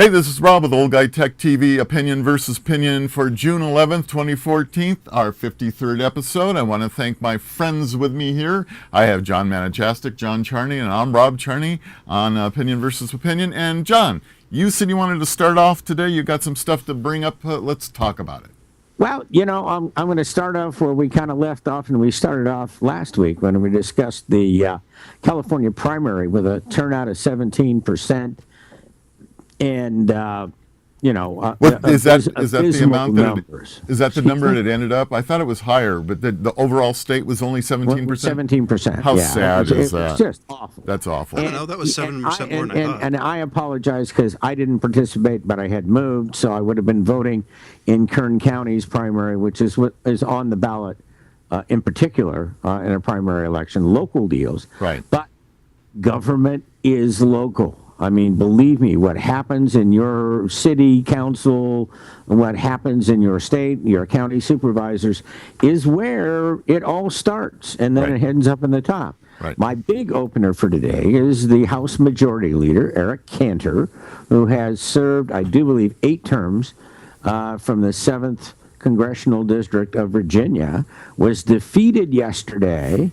Hey, this is Rob with Old Guy Tech TV, Opinion versus Opinion for June 11th, 2014, our 53rd episode. I want to thank my friends with me here. I have John Manichastic, John Charney, and I'm Rob Charney on Opinion versus Opinion. And John, you said you wanted to start off today. You got some stuff to bring up. Let's talk about it. Well, I'm going to start off where we kind of left off, and we started off last week when we discussed the California primary with a turnout of 17%. And is that the amount that is that the number it ended up? I thought it was higher, but the overall state was only 17%. 17%. How sad is that? It's just awful. That's awful. I don't know. That was 7% more than I thought. And I apologize because I didn't participate, but I had moved, so I would have been voting in Kern County's primary, which is what is on the ballot in particular in a primary election. Local deals, right? But government is local. I mean, believe me, what happens in your city council, what happens in your state, your county supervisors, is where it all starts, and then it ends up in the top. Right. My big opener for today is the House Majority Leader, Eric Cantor, who has served, I do believe, 8 terms from the 7th Congressional District of Virginia, was defeated yesterday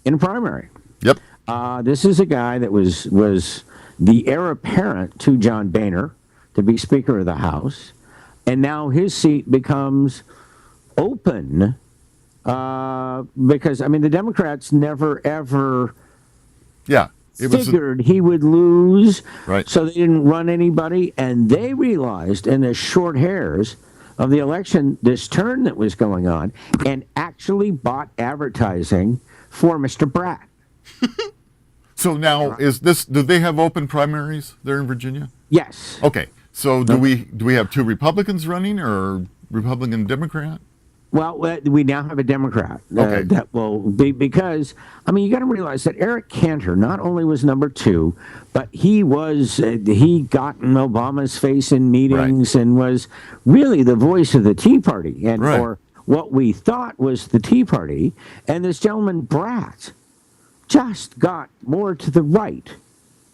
in a primary. Yep. This is a guy that was the heir apparent to John Boehner to be Speaker of the House, and now his seat becomes open because, I mean, the Democrats never, ever figured he would lose, so they didn't run anybody, and they realized in the short hairs of the election, this turn that was going on, and actually bought advertising for Mr. Brat. So now, do they have open primaries there in Virginia? Yes. Okay. So do we have 2 Republicans running, or Republican Democrat? Well, we now have a Democrat that will be, because, I mean, you got to realize that Eric Cantor not only was number 2, but he got in Obama's face in meetings and was really the voice of the Tea Party, and or what we thought was the Tea Party. And this gentleman, Brat, just got more to the right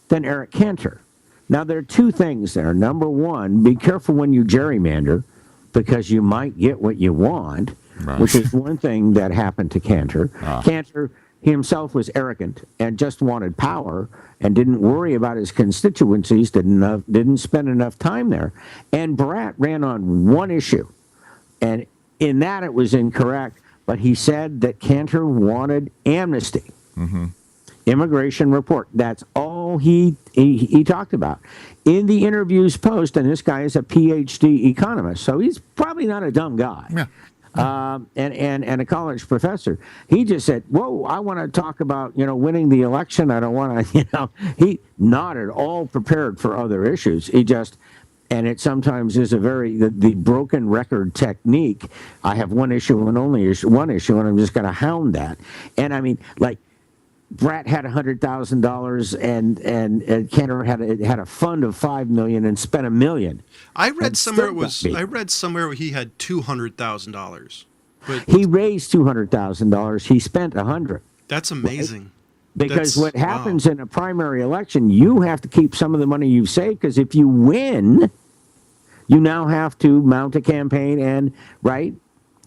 than Eric Cantor. Now, there are 2 things there. Number 1, be careful when you gerrymander, because you might get what you want, which is one thing that happened to Cantor. Cantor himself was arrogant and just wanted power and didn't worry about his constituencies, didn't spend enough time there. And Brat ran on one issue, and in that it was incorrect, but he said that Cantor wanted amnesty. Mm-hmm. Immigration report. That's all he talked about. In the interviews post, and this guy is a PhD economist, so he's probably not a dumb guy. Yeah. And a college professor. He just said, whoa, I want to talk about, winning the election. I don't want to, he not at all prepared for other issues. And it sometimes is the broken record technique. I have one issue and only one issue, and I'm just going to hound that. And I mean, like, Brat had $100,000, and Cantor had a fund of $5 million and spent $1 million. I read somewhere where he had $200,000. He raised $200,000. He spent $100,000. That's amazing. Because what happens in a primary election, you have to keep some of the money you've saved, because if you win, you now have to mount a campaign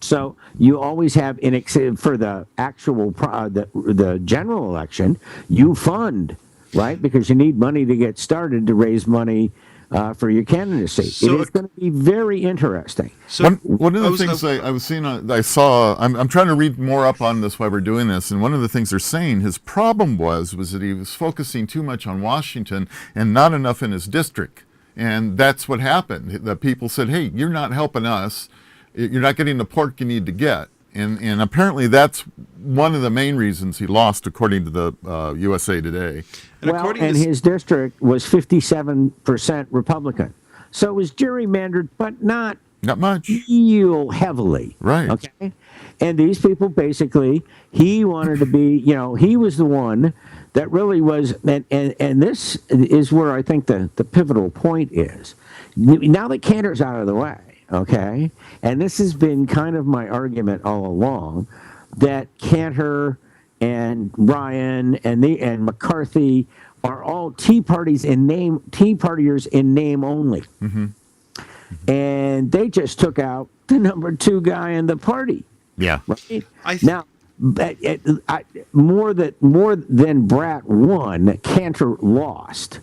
So you always have, for the actual the general election, you fund, because you need money to get started to raise money for your candidacy. So it is going to be very interesting. So one of the things I was seeing, I'm trying to read more up on this while we're doing this, and one of the things they're saying, his problem was that he was focusing too much on Washington and not enough in his district. And that's what happened. The people said, hey, you're not helping us. You're not getting the pork you need to get. And apparently that's one of the main reasons he lost, according to the USA Today. And his district was 57% Republican. So it was gerrymandered, but not much. Real heavily. Right. Okay? And these people basically, he wanted to be, he was the one that really was, and this is where I think the pivotal point is. Now that Cantor's out of the way, okay, and this has been kind of my argument all along, that Cantor and Ryan and McCarthy are all Tea Partiers in name only. And they just took out the number 2 guy in the party. Yeah. Right? Now, more than Brat won, Cantor lost.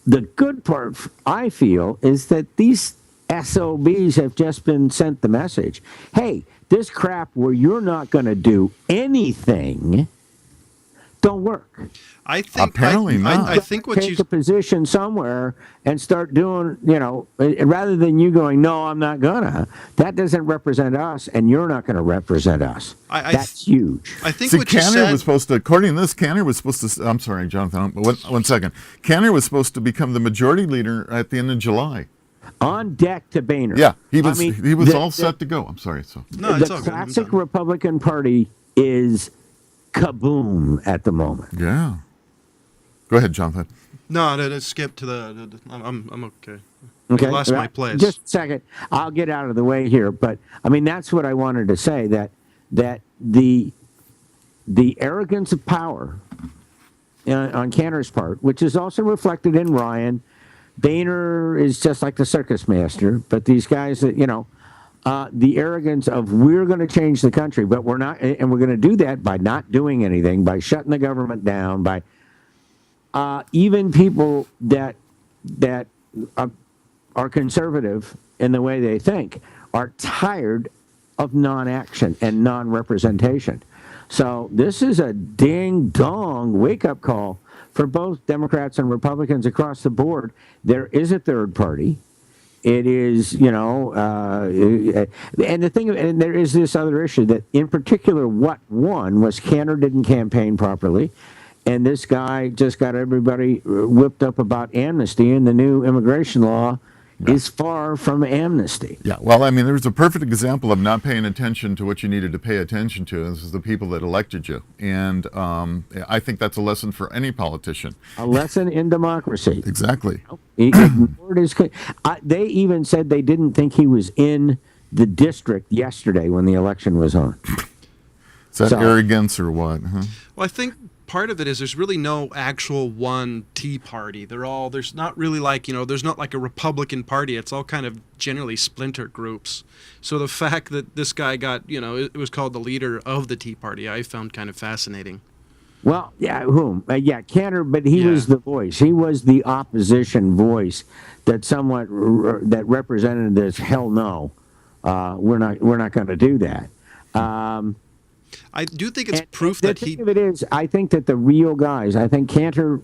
The good part, I feel, is that these SOBs have just been sent the message, hey, this crap where you're not going to do anything don't work. I think apparently not. I think what take a position somewhere and start doing, rather than you going, no, I'm not gonna. That doesn't represent us, and you're not going to represent us. That's huge. I think what Cantor you said was supposed to, according to this, Cantor was supposed to. I'm sorry, Jonathan. One second. Cantor was supposed to become the majority leader at the end of July. On deck to Boehner. Yeah, he was all set to go. I'm sorry. So no, it's the all good. classic Republican Party is kaboom at the moment. Yeah. Go ahead, Jonathan. No, skip to the. I'm okay. Okay. I lost my place. Just a second. I'll get out of the way here, but I mean that's what I wanted to say. That the arrogance of power on Cantor's part, which is also reflected in Ryan. Boehner is just like the circus master, but these guys that the arrogance of we're going to change the country, but we're not, and we're going to do that by not doing anything, by shutting the government down, by even people that are conservative in the way they think are tired of non-action and non-representation. So this is a ding-dong wake-up call for both Democrats and Republicans across the board. There is a third party. It is, and the thing, and there is this other issue that, in particular, what won was Cantor didn't campaign properly, and this guy just got everybody whipped up about amnesty, and the new immigration law is far from amnesty. Yeah, well, I mean, there's a perfect example of not paying attention to what you needed to pay attention to. This is the people that elected you. And I think that's a lesson for any politician. A lesson in democracy. Exactly. He ignored his, they even said they didn't think he was in the district yesterday when the election was on. Is that arrogance or what? Huh? Well, I think part of it is there's really no actual one Tea Party. There's not really there's not like a Republican Party. It's all kind of generally splinter groups. So the fact that this guy got, it was called the leader of the Tea Party, I found kind of fascinating. Well, yeah, Cantor, but he was the voice. He was the opposition voice that that represented this. Hell no, we're not going to do that. I do think it's proof that he. The thing of it is, I think that the real guys. I think Cantor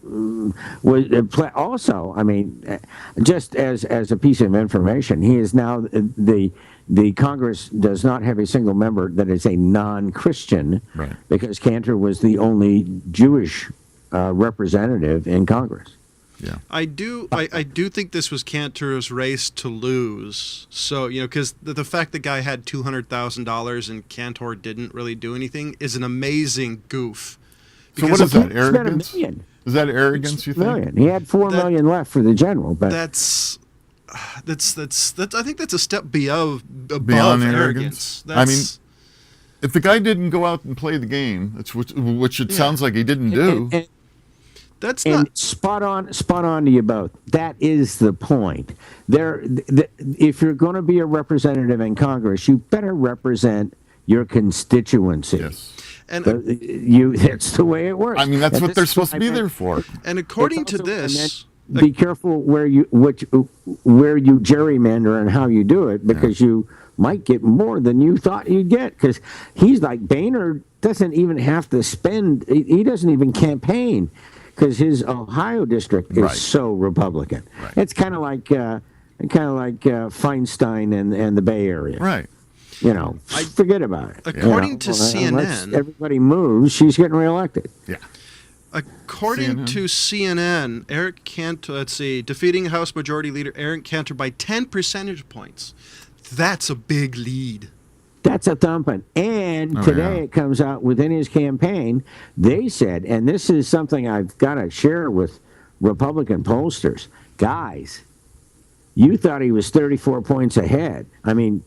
was also. I mean, just as a piece of information, he is now the Congress does not have a single member that is a non-Christian, right? Because Cantor was the only Jewish representative in Congress. Yeah, I do think this was Cantor's race to lose. So because the fact the guy had $200,000 and Cantor didn't really do anything is an amazing goof. So what is that? Arrogance? Is that arrogance? You think? He had $4 million left for the general, but that's. I think that's a step above beyond arrogance. I mean, if the guy didn't go out and play the game, which it sounds like he didn't do. That's not spot on to you both. That is the point. If you're going to be a representative in Congress, you better represent your constituency. Yes. And that's the way it works. I mean, that's what they're supposed to be there for. And according to this, be careful where you gerrymander and how you do it, because you might get more than you thought you'd get. Because he's like Boehner doesn't even have to spend. He doesn't even campaign. Because his Ohio district is so Republican. Right. It's kind of like Feinstein and the Bay Area. Right. Forget about it. According to CNN, unless everybody moves, she's getting reelected. Yeah. According to CNN, Eric Cantor, defeating House Majority Leader Eric Cantor by 10 percentage points. That's a big lead. That's a thumping. And today it comes out within his campaign, they said, and this is something I've got to share with Republican pollsters, guys, you thought he was 34 points ahead. I mean,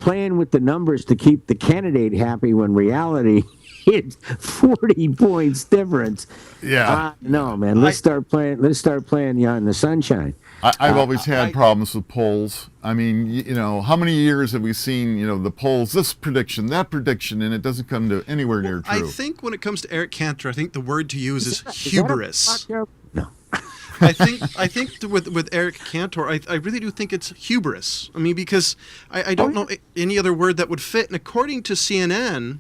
playing with the numbers to keep the candidate happy when reality It's 40 points difference. Yeah. No, man. Let's start playing. Let's start playing you in the sunshine. I've always had problems with polls. I mean, how many years have we seen, the polls, this prediction, that prediction, and it doesn't come to anywhere near true. I think when it comes to Eric Cantor, I think the word to use is Is hubris. that no. I think with Eric Cantor, I really do think it's hubris. I mean, because I don't know any other word that would fit. And according to CNN,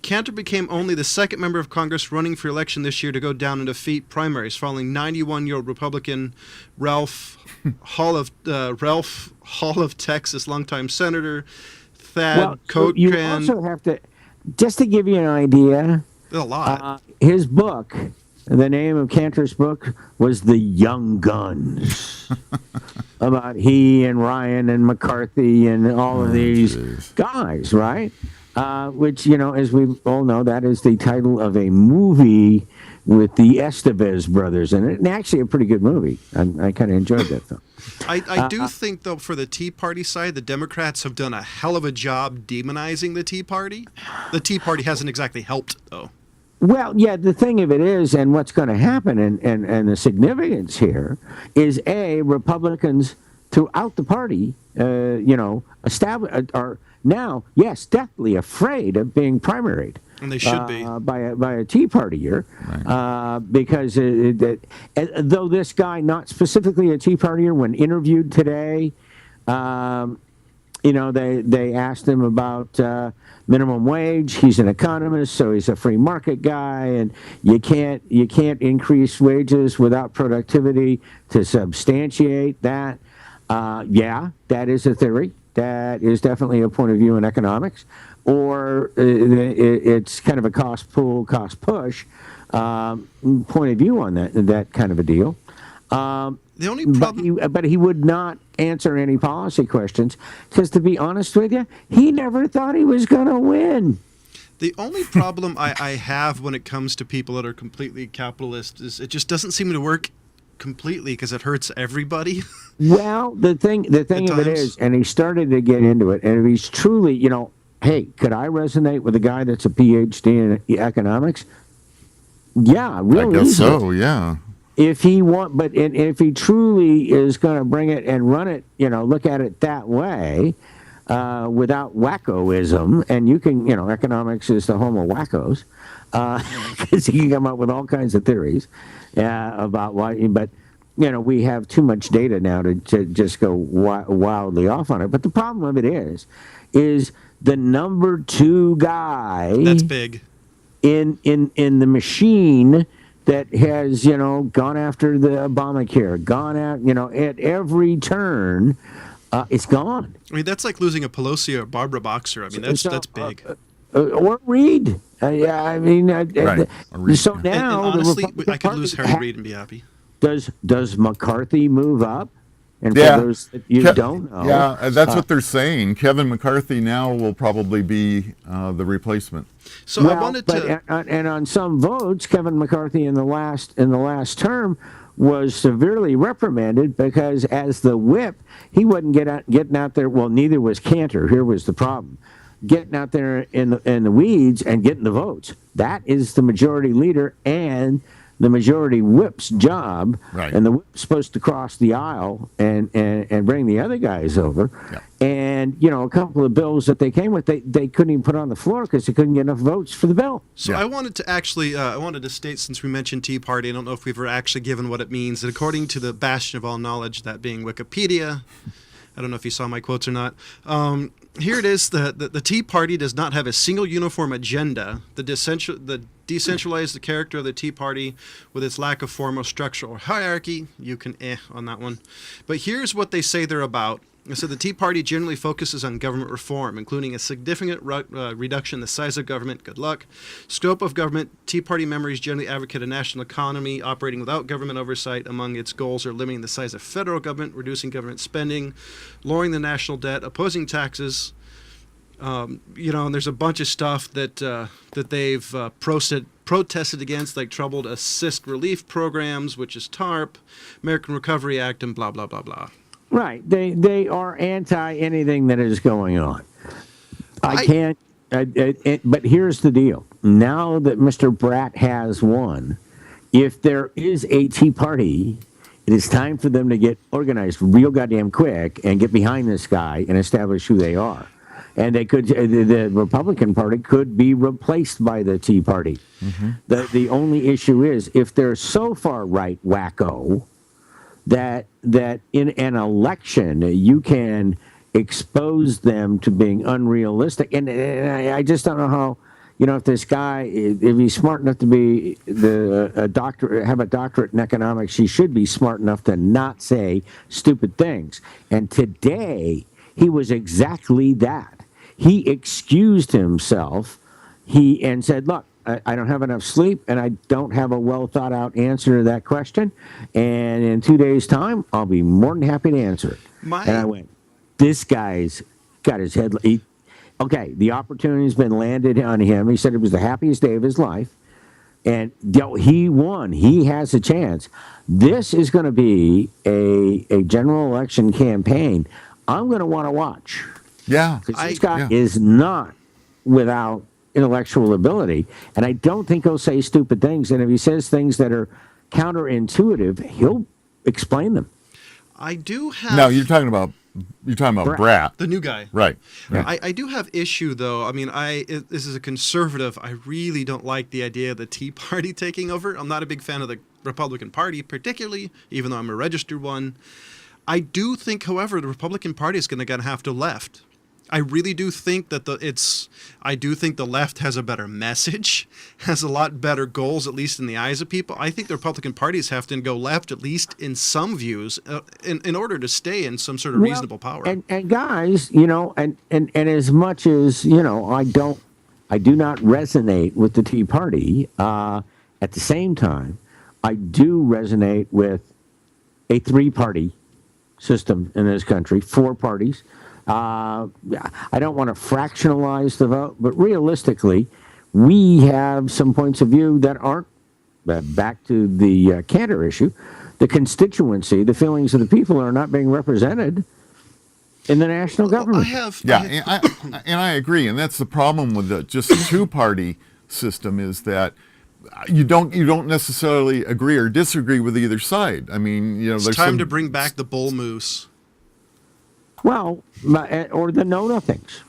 Cantor became only the second member of Congress running for election this year to go down in defeat primaries, following 91-year-old Republican Ralph Hall of Texas, longtime senator Thad Cochran. You also have to, just to give you an idea, a lot. His book, the name of Cantor's book was The Young Guns, about he and Ryan and McCarthy and all of these guys, right? Which, as we all know, that is the title of a movie with the Estevez brothers in it. And actually a pretty good movie. I kind of enjoyed that film. I do think, though, for the Tea Party side, the Democrats have done a hell of a job demonizing the Tea Party. The Tea Party hasn't exactly helped, though. Well, yeah, the thing of it is, and what's going to happen, and the significance here, is Republicans throughout the party, are now, yes, deathly afraid of being primaried. And they should be. By a Tea Partier, right. Because though this guy, not specifically a Tea Partier, when interviewed today, they asked him about minimum wage. He's an economist, so he's a free market guy, and you can't increase wages without productivity to substantiate that. Yeah, that is a theory. That is definitely a point of view in economics, or it's kind of a cost pull, cost push point of view on that kind of a deal. The only problem, but he would not answer any policy questions because, to be honest with you, he never thought he was going to win. The only problem I have when it comes to people that are completely capitalist is it just doesn't seem to work completely because it hurts everybody. Well, the thing of it is, and he started to get into it, and if he's truly, hey, could I resonate with a guy that's a PhD in economics? Yeah, really. I guess so, yeah. If he if he truly is going to bring it and run it, look at it that way, without wackoism, and you can, economics is the home of wackos, because you can come up with all kinds of theories about why, but we have too much data now to just go wildly off on it. But the problem of it is the number 2 guy. That's big. In the machine that has, gone after the Obamacare, gone out, at every turn, it's gone. I mean, that's like losing a Pelosi or Barbara Boxer. I mean, that's big. Or Reid. I mean, right. So now, and honestly, I could lose Harry Reid and be happy. Does McCarthy move up? And for those that you don't know, yeah, that's what they're saying. Kevin McCarthy now will probably be the replacement. So I wanted to, and on some votes, Kevin McCarthy in the last term was severely reprimanded because as the whip, he wasn't getting out there. Well, neither was Cantor. Here was the problem: getting out there in the weeds and getting the votes. That is the majority leader and the majority whip's job, right. And the whip's supposed to cross the aisle and bring the other guys over. Yeah. And, a couple of bills that they came with, they couldn't even put on the floor because they couldn't get enough votes for the bill. So yeah. I wanted to state, since we mentioned Tea Party, I don't know if we've ever actually given what it means. And according to the bastion of all knowledge, that being Wikipedia, I don't know if you saw my quotes or not. Here it is. The Tea Party does not have a single uniform agenda. The decentralized character of the Tea Party with its lack of formal structure or hierarchy. You can on that one. But here's what they say they're about. So the Tea Party generally focuses on government reform, including a significant reduction in the size of government. Good luck. Scope of government. Tea Party members generally advocate a national economy operating without government oversight. Among its goals are limiting the size of federal government, reducing government spending, lowering the national debt, opposing taxes. And there's a bunch of stuff that they've protested against, like troubled assist relief programs, which is TARP, American Recovery Act, and blah, blah, blah, blah. Right. They are anti anything that is going on. I But here's the deal. Now that Mr. Brat has won, if there is a Tea Party, it is time for them to get organized real goddamn quick and get behind this guy and establish who they are. And they could, the Republican Party could be replaced by the Tea Party. The only issue is if they're so far right wacko that in an election you can expose them to being unrealistic. And I just don't know how, if this guy, if he's smart enough to be a doctor, have a doctorate in economics, he should be smart enough to not say stupid things. And today, he was exactly that. He excused himself. And said, look, I don't have enough sleep, and I don't have a well-thought-out answer to that question. And in 2 days' time, I'll be more than happy to answer it. And I went, this guy's got his head. Okay, the opportunity's been landed on him. He said it was the happiest day of his life. And he won. He has a chance. This is going to be a general election campaign I'm going to want to watch. Yeah. Because this guy is not without intellectual ability. And I don't think he'll say stupid things. And if he says things that are counterintuitive, he'll explain them. I do have... Now, you're talking about Brat. The new guy. Right. I do have issue, though. I mean, this is a conservative. I really don't like the idea of the Tea Party taking over. I'm not a big fan of the Republican Party, particularly, even though I'm a registered one. I do think, however, the Republican Party is going to have to left. I really do think that I do think the left has a better message, has a lot better goals, at least in the eyes of people. I think the Republican parties have to go left, at least in some views, in order to stay in some sort of reasonable power. And guys, and as much as, I do not resonate with the Tea Party, at the same time, I do resonate with a three-party system in this country, 4 parties. I don't want to fractionalize the vote, but realistically, we have some points of view that aren't, back to the Cantor issue, the constituency, the feelings of the people are not being represented in the national government. I agree, and that's the problem with just the 2-party system is that you don't necessarily agree or disagree with either side. I mean, it's there's time to bring back the bull moose. Well, or the know-nothings.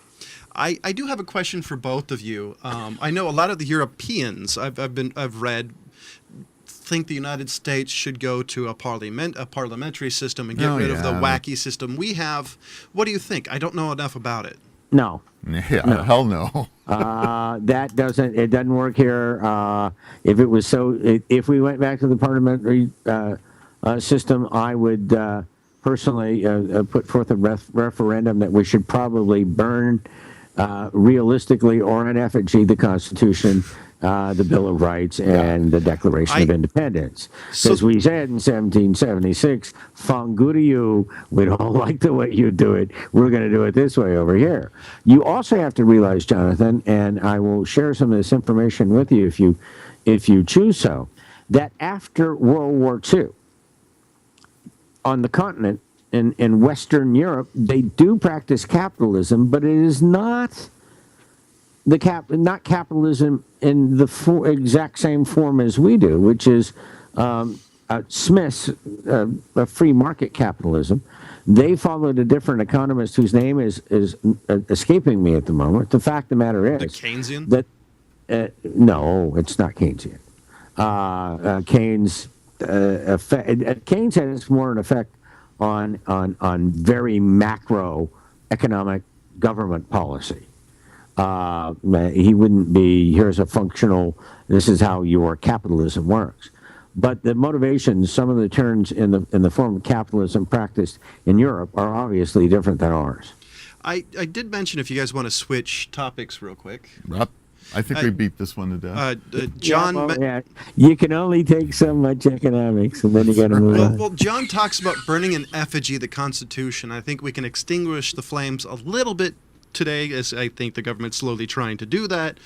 I do have a question for both of you. I know a lot of the Europeans I've read think the United States should go to a parliamentary system and get rid of the wacky system we have. What do you think? I don't know enough about it. No. Yeah, no. Hell no. It doesn't work here. If we went back to the parliamentary system, I would personally put forth a referendum that we should probably burn realistically or in effigy the Constitution, the Bill of Rights, and the Declaration of Independence. Because we said in 1776, "Fang good to you, we don't like the way you do it. We're going to do it this way over here." You also have to realize, Jonathan, and I will share some of this information with you if you choose so, that after World War II, on the continent, in Western Europe, they do practice capitalism, but it is not not capitalism in the exact same form as we do, which is Smith's free market capitalism. They followed a different economist whose name is escaping me at the moment. The fact of the matter is, the Keynesian? That no, it's not Keynesian. Keynes has more an effect on very macro economic government policy. He wouldn't be, here's a functional, this is how your capitalism works. But the motivations, some of the turns in the form of capitalism practiced in Europe are obviously different than ours. I did mention, if you guys want to switch topics real quick. I think we beat this one to death. John, you can only take so much economics, and then you got to move on. Well, John talks about burning in effigy the Constitution. I think we can extinguish the flames a little bit today, as I think the government's slowly trying to do that.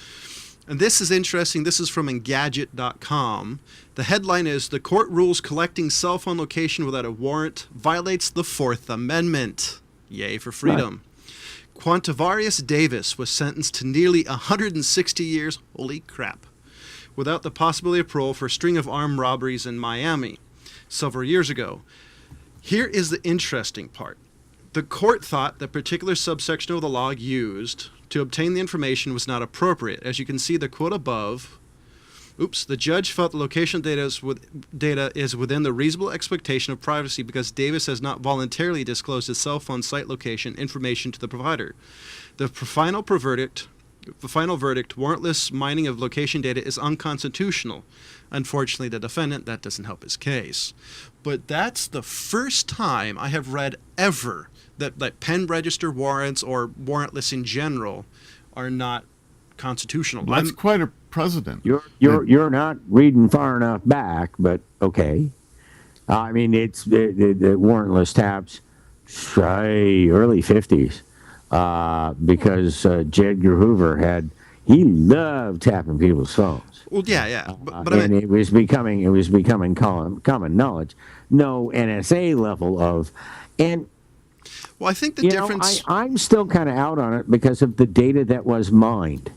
And this is interesting. This is from Engadget.com. The headline is, "The court rules collecting cell phone location without a warrant violates the Fourth Amendment. Yay for freedom." Right. Quantavarius Davis was sentenced to nearly 160 years, holy crap, without the possibility of parole for a string of armed robberies in Miami several years ago. Here is the interesting part. The court thought the particular subsection of the law used to obtain the information was not appropriate. As you can see, the quote above, the judge felt the location data is within the reasonable expectation of privacy because Davis has not voluntarily disclosed his cell phone site location information to the provider. The final verdict, warrantless mining of location data is unconstitutional. Unfortunately, the defendant, that doesn't help his case. But that's the first time I have read ever that pen register warrants or warrantless in general are not constitutional. Well, that's quite a precedent. You're not reading far enough back, but okay. I mean, it's the warrantless taps, early 50s, because J. Edgar Hoover he loved tapping people's phones. Well, yeah, but and it was becoming common knowledge. No NSA level of, and well, I think the difference. I'm still kind of out on it because of the data that was mined.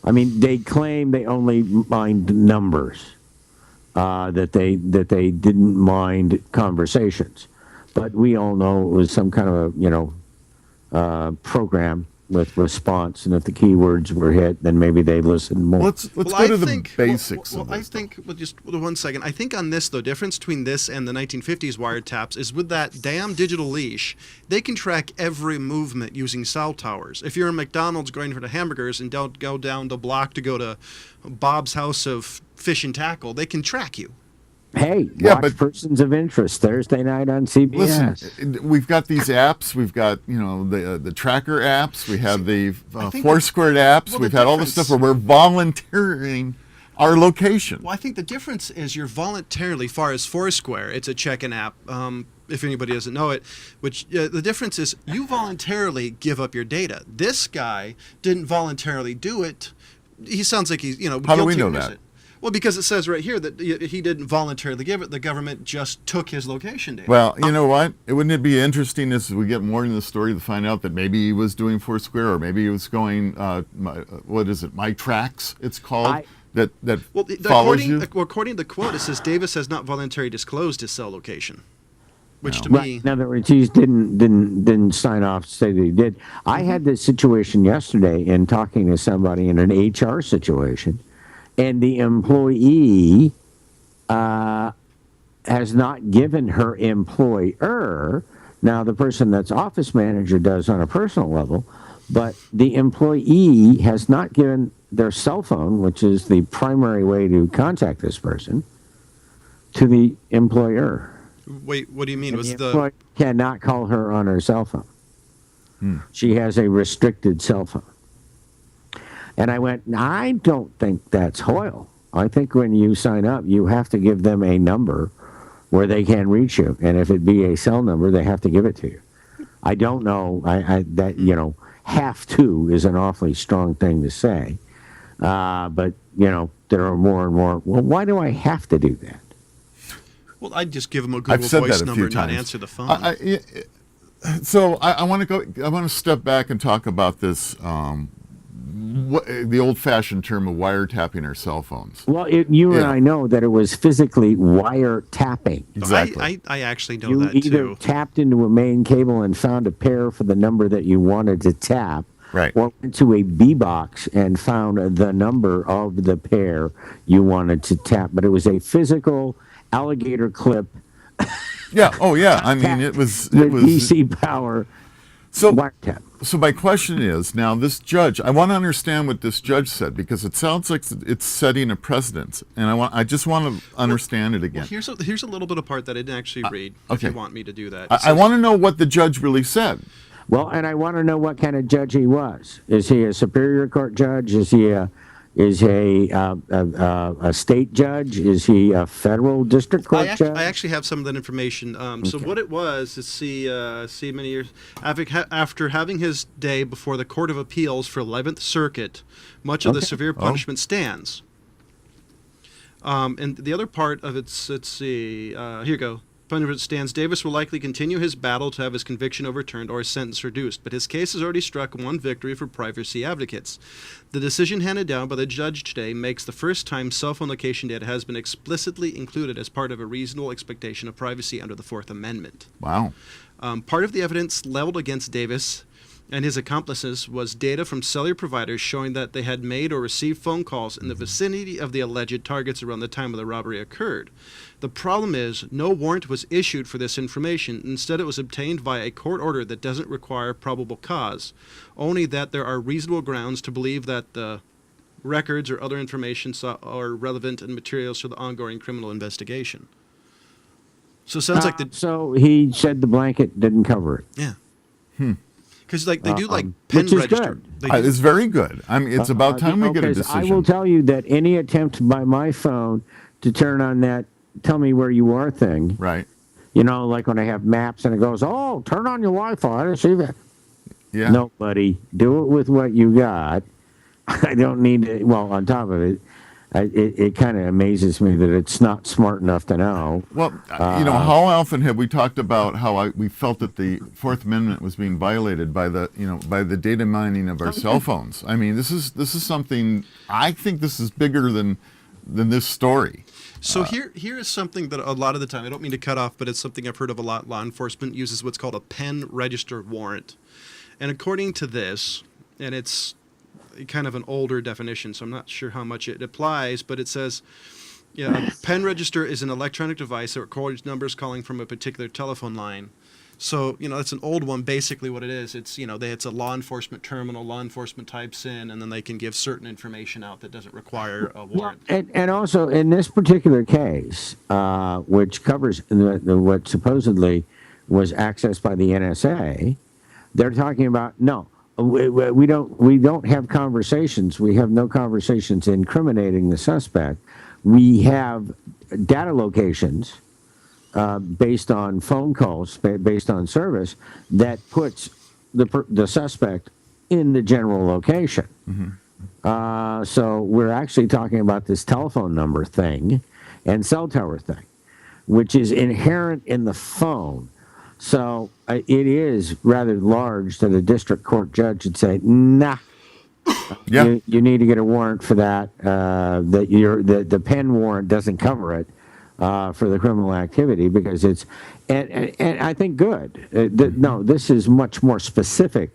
I mean, they claim they only mined numbers, that they didn't mine conversations, but we all know it was some kind of a program with response, and if the keywords were hit, then maybe they listened more. Let's go to the basics. I think, just 1 second. I think on this, the difference between this and the 1950s wiretaps is with that damn digital leash, they can track every movement using cell towers. If you're in McDonald's going for the hamburgers and don't go down the block to go to Bob's House of Fish and Tackle, they can track you. Hey, watch Persons of Interest Thursday night on CBS. Listen, we've got these apps. We've got the tracker apps. We have the Foursquare apps. We've had all this stuff where we're volunteering our location. Well, I think the difference is you're voluntarily, far as Foursquare, it's a check-in app. If anybody doesn't know it, which the difference is you voluntarily give up your data. This guy didn't voluntarily do it. He sounds like he's How do we know that? Well, because it says right here that he didn't voluntarily give it. The government just took his location data. Well, you know what? Wouldn't it be interesting as we get more into the story to find out that maybe he was doing Foursquare or maybe he was going, what is it, My Tracks, it's called, that follows you? According to the quote, it says Davis has not voluntarily disclosed his cell location. Which to me, in other words, he didn't sign off to say that he did. I had this situation yesterday in talking to somebody in an HR situation. And the employee has not given her employer, now the person that's office manager does on a personal level, but the employee has not given their cell phone, which is the primary way to contact this person, to the employer. Wait, what do you mean? And the employee cannot call her on her cell phone. She has a restricted cell phone. And I went, I don't think that's Hoyle. I think when you sign up, you have to give them a number where they can reach you. And if it be a cell number, they have to give it to you. I don't know have to is an awfully strong thing to say. But, there are more and more. Well, why do I have to do that? Well, I'd just give them a Google Voice number and not answer the phone. So I want to step back and talk about this. The old-fashioned term of wiretapping our cell phones. Well, you and I know that it was physically wiretapping. Exactly. I actually know that too. You either tapped into a main cable and found a pair for the number that you wanted to tap, right, or went to a B box and found the number of the pair you wanted to tap. But it was a physical alligator clip. Yeah. Oh, yeah. I mean, it was DC power. Wiretap. So my question is, now this judge, I want to understand what this judge said because it sounds like it's setting a precedent, and I just want to understand it again. Well, here's a little bit of part that I didn't actually read. Okay. If you want me to do that, I want to know what the judge really said. Well, and I want to know what kind of judge he was. Is he a Superior Court judge? Is he a state judge? Is he a federal district court judge? I actually have some of that information. So what it was is many years after having his day before the Court of Appeals for 11th Circuit, much of the severe punishment stands. And the other part of it's here you go. punishment stands, Davis will likely continue his battle to have his conviction overturned or his sentence reduced, but his case has already struck one victory for privacy advocates. The decision handed down by the judge today makes the first time cell phone location data has been explicitly included as part of a reasonable expectation of privacy under the Fourth Amendment. Wow. Part of the evidence leveled against Davis and his accomplices was data from cellular providers showing that they had made or received phone calls in the vicinity of the alleged targets around the time of the robbery occurred. The problem is, no warrant was issued for this information. Instead, it was obtained via a court order that doesn't require probable cause, only that there are reasonable grounds to believe that the records or other information are relevant and materials to the ongoing criminal investigation. So it sounds like So he said the blanket didn't cover it. Yeah. Because they do pen which is register. good. They do. It's very good. I mean, it's about time we get a decision. I will tell you that any attempt by my phone to turn on that "tell me where you are" thing, Right. like when I have maps and it goes, "Oh, turn on your Wi-Fi." I didn't see that. Yeah. No, buddy, do it with what you got. I don't need to. Well, on top of it, it kind of amazes me that it's not smart enough to know. Well, how often have we talked about how we felt that the Fourth Amendment was being violated by the data mining of our cell phones? I mean, this is something. I think this is bigger than this story. So here is something that a lot of the time, I don't mean to cut off, but it's something I've heard of a lot. Law enforcement uses what's called a pen register warrant, and according to this, and it's kind of an older definition, so I'm not sure how much it applies, but it says, a pen register is an electronic device that records numbers calling from a particular telephone line. So, it's an old one. Basically what it is, it's, it's a law enforcement terminal. Law enforcement types in, and then they can give certain information out that doesn't require a warrant. And also, in this particular case, which covers what supposedly was accessed by the NSA, they're talking about, no, we don't have conversations. We have no conversations incriminating the suspect. We have data locations based on phone calls, based on service, that puts the suspect in the general location. Mm-hmm. So we're actually talking about this telephone number thing and cell tower thing, which is inherent in the phone. So it is rather large that a district court judge would say, nah, you need to get a warrant for that. The pen warrant doesn't cover it for the criminal activity because it's, and I think good. No, this is much more specific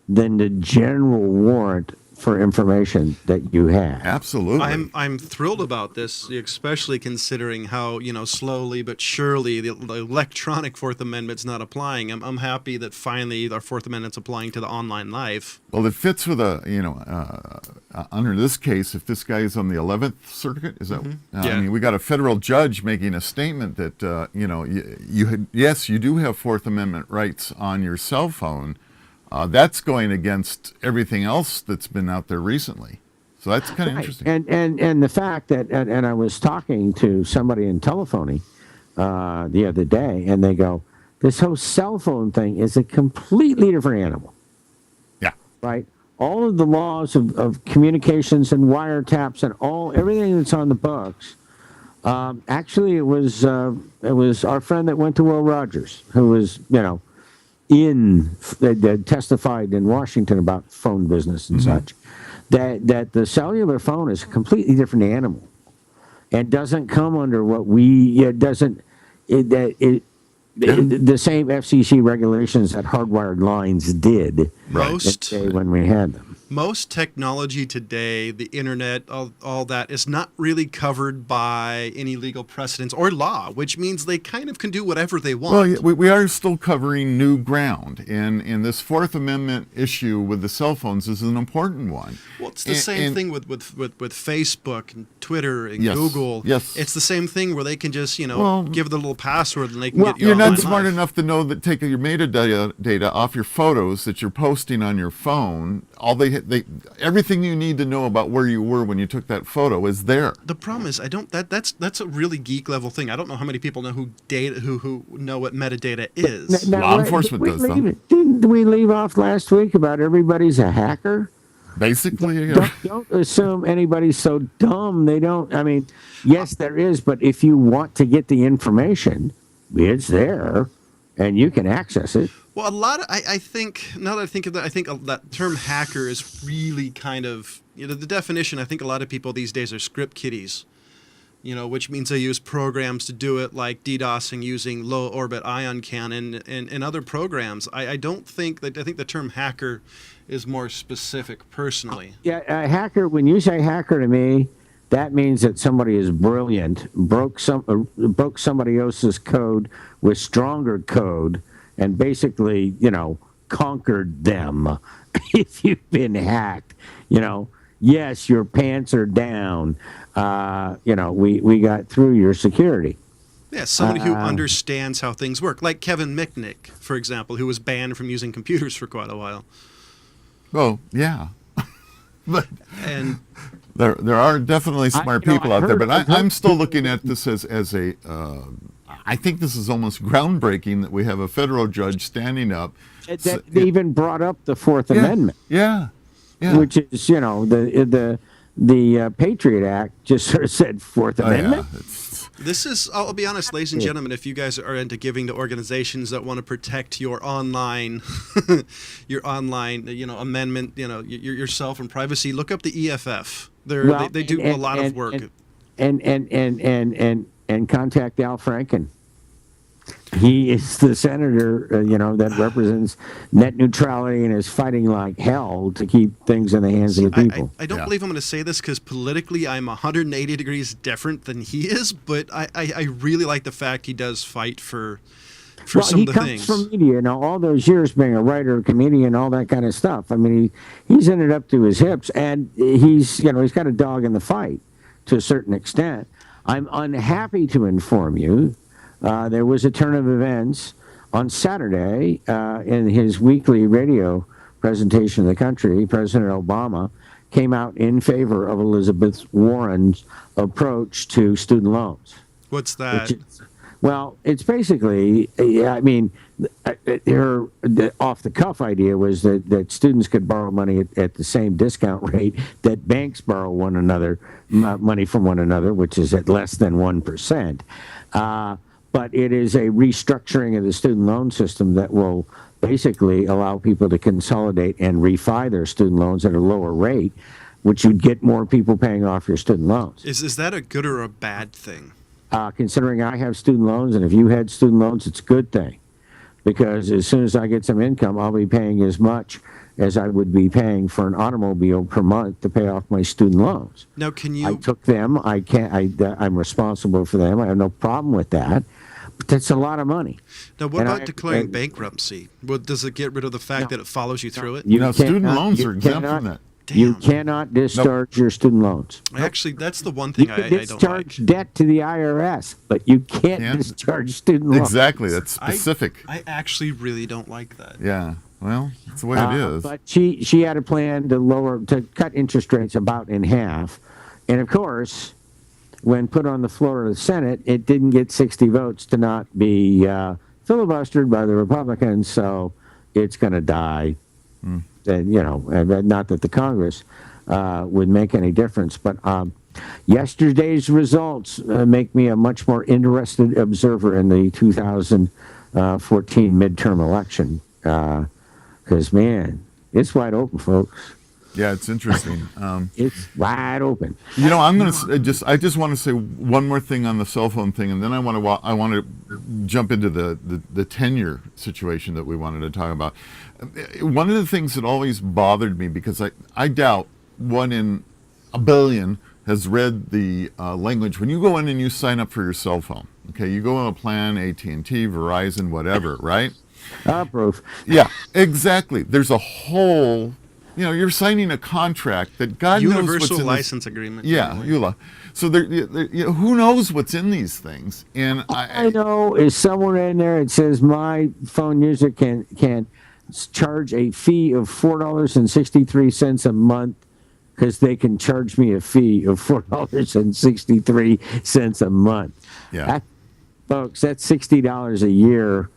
than the general warrant for information that you have. Absolutely. I'm thrilled about this, especially considering how, slowly but surely the electronic Fourth Amendment's not applying. I'm happy that finally our Fourth Amendment's applying to the online life. Well, it fits with under this case, if this guy is on the 11th Circuit, is that? Mm-hmm. Yeah. I mean, we got a federal judge making a statement that, yes, you do have Fourth Amendment rights on your cell phone. That's going against everything else that's been out there recently. So that's kind of interesting. And the fact that, and I was talking to somebody in telephony the other day, and they go, this whole cell phone thing is a completely different animal. Yeah. Right? All of the laws of communications and wiretaps and everything that's on the books, actually it was our friend that went to Will Rogers, who was, that testified in Washington about phone business and such, that the cellular phone is a completely different animal and doesn't come under what the same FCC regulations that hardwired lines did when we had them. Most technology today, the internet, all that, is not really covered by any legal precedents or law, which means they kind of can do whatever they want. Well, we are still covering new ground, and this Fourth Amendment issue with the cell phones is an important one. Well, it's the same thing with Facebook and Twitter and Google. Yes. It's the same thing where they can just, give the little password and they can get you You're not online smart live. enough to know that take your metadata data off your photos that you're posting on your phone. Everything you need to know about where you were when you took that photo is there. The problem is that's a really geek level thing. I don't know how many people know who know what metadata is. Law enforcement does, though. Didn't we leave off last week about everybody's a hacker? Basically, don't assume anybody's so dumb they don't. I mean, yes, there is, but if you want to get the information, it's there, and you can access it. Well, a lot of, I think, now that I think of that, I think that term hacker is really kind of, the definition, I think a lot of people these days are script kiddies, which means they use programs to do it, like DDoSing using low orbit ion cannon and other programs. I don't think that, I think the term hacker is more specific personally. Yeah, a hacker, when you say hacker to me, that means that somebody is brilliant, broke somebody else's code with stronger code, and basically, conquered them. If you've been hacked, yes, your pants are down. We got through your security. Yeah, somebody who understands how things work, like Kevin Mitnick, for example, who was banned from using computers for quite a while. Oh, yeah. But and there are definitely smart people out there, but I'm still looking at this as a. I think this is almost groundbreaking that we have a federal judge standing up. That they even brought up the Fourth Amendment. Yeah. Which is, the Patriot Act just sort of said Fourth Amendment. Yeah. This is, I'll be honest, ladies and gentlemen, if you guys are into giving to organizations that want to protect your online, amendment, yourself and privacy, look up the EFF. They do a lot of work. And contact Al Franken. He is the senator, that represents net neutrality and is fighting like hell to keep things in the hands of the people. I don't believe I'm going to say this because politically I'm 180 degrees different than he is, but I really like the fact he does fight for some of the things. He comes from media, all those years being a writer, comedian, all that kind of stuff. I mean, he's ended up to his hips, and he's got a dog in the fight to a certain extent. I'm unhappy to inform you there was a turn of events on Saturday in his weekly radio presentation of the country. President Obama came out in favor of Elizabeth Warren's approach to student loans. What's that? It's basically, her off-the-cuff idea was that students could borrow money at the same discount rate that banks borrow money from one another, which is at less than 1%. But it is a restructuring of the student loan system that will basically allow people to consolidate and refi their student loans at a lower rate, which would get more people paying off your student loans. Is that a good or a bad thing? Considering I have student loans, and if you had student loans, it's a good thing. Because as soon as I get some income, I'll be paying as much as I would be paying for an automobile per month to pay off my student loans. Now, can you... I took them. I'm responsible for them. I have no problem with that. But that's a lot of money. Now, what about declaring bankruptcy? Does it get rid of the fact that it follows you through it? Student loans are exempt from that. Damn. You cannot discharge your student loans. Actually, that's the one thing I don't like. You can discharge debt to the IRS, but you can't discharge student loans. Exactly, that's specific. I actually really don't like that. Yeah, well, that's the way it is. But she had a plan to cut interest rates about in half. And, of course, when put on the floor of the Senate, it didn't get 60 votes to not be filibustered by the Republicans, so it's going to die. And, not that the Congress would make any difference. But yesterday's results make me a much more interested observer in the 2014 midterm election. Because, man, it's wide open, folks. Yeah, it's interesting. It's wide open. I'm going to I just want to say one more thing on the cell phone thing, and then I want to jump into the tenure situation that we wanted to talk about. One of the things that always bothered me, because I doubt 1 in a billion has read the language when you go in and you sign up for your cell phone. Okay, you go on a plan, AT&T, Verizon, whatever, right? Proof. Yeah, exactly. There's a whole. You're signing a contract that God knows what's in Universal license agreement. Yeah, EULA. So who knows what's in these things? And I know is somewhere in there it says my phone user can charge a fee of $4.63 a month because they can charge me a fee of $4.63 a month. Yeah, folks, that's $60 a year.